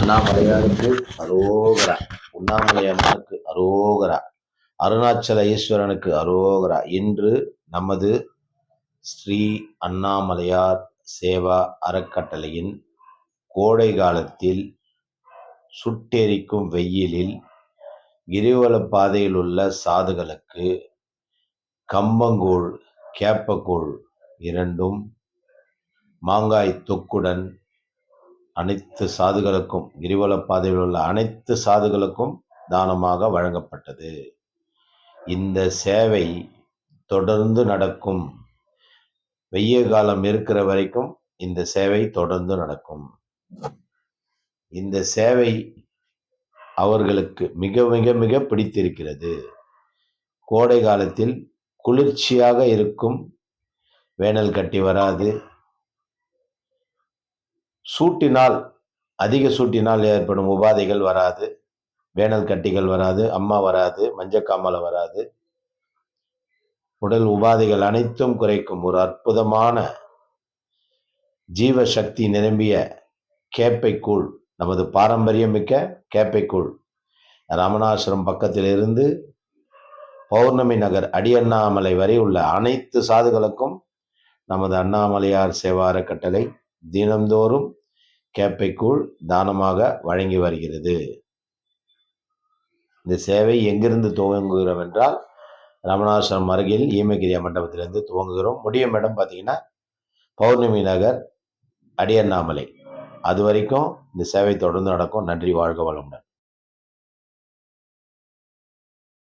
அண்ணாமலையாருக்கு அரோகரா, உண்ணாமலை அம்மனுக்கு அரோகரா, அருணாச்சல ஈஸ்வரனுக்கு அரோகரா. இன்று நமது ஸ்ரீ அண்ணாமலையார் சேவா அறக்கட்டளையின் கோடை காலத்தில் சுட்டெரிக்கும் வெயிலில் கிரிவல பாதையில் உள்ள சாதுகளுக்கு கம்பங்கூழ், கேப்பக்கூழ் இரண்டும் மாங்காய் தொக்குடன் அனைத்து சாதுகளுக்கும், கிரிவல பாதையில் உள்ள அனைத்து சாதுகளுக்கும் தானமாக வழங்கப்பட்டது. இந்த சேவை தொடர்ந்து நடக்கும். வெய்ய காலம் இருக்கிற வரைக்கும் இந்த சேவை தொடர்ந்து நடக்கும். இந்த சேவை அவர்களுக்கு மிக மிக மிக பிடித்திருக்கிறது. கோடை காலத்தில் குளிர்ச்சியாக இருக்கும். வேனல் கட்டி வராது. சூட்டினால், அதிக சூட்டினால் ஏற்படும் உபாதைகள் வராது. வேனல் கட்டிகள் வராது, அம்மா வராது, மஞ்சக்காமலை வராது. உடல் உபாதைகள் அனைத்தும் குறைக்கும் ஒரு அற்புதமான ஜீவசக்தி நிரம்பிய கேப்பைக்கூழ், நமது பாரம்பரியம் மிக்க கேப்பைக்கூழ். ராமநாதபுரம் பக்கத்தில் இருந்து பௌர்ணமி நகர் அடியண்ணாமலை வரை உள்ள அனைத்து சாதுகளுக்கும் நமது அண்ணாமலையார் சேவா அறக்கட்டளை தினந்தோறும் கேப்பைக்கூழ் தானமாக வழங்கி வருகிறது. இந்த சேவை எங்கிருந்து துவங்குகிறோம் என்றால், ராமநாதபுரம் அருகில் ஈமகிரியா மண்டபத்திலிருந்து துவங்குகிறோம். முடியும் இடம் பார்த்தீங்கன்னா பௌர்ணமி நகர் அடியண்ணாமலை. அது வரைக்கும் இந்த சேவை தொடர்ந்து நடக்கும். நன்றி, வாழ்க வளமுடன்.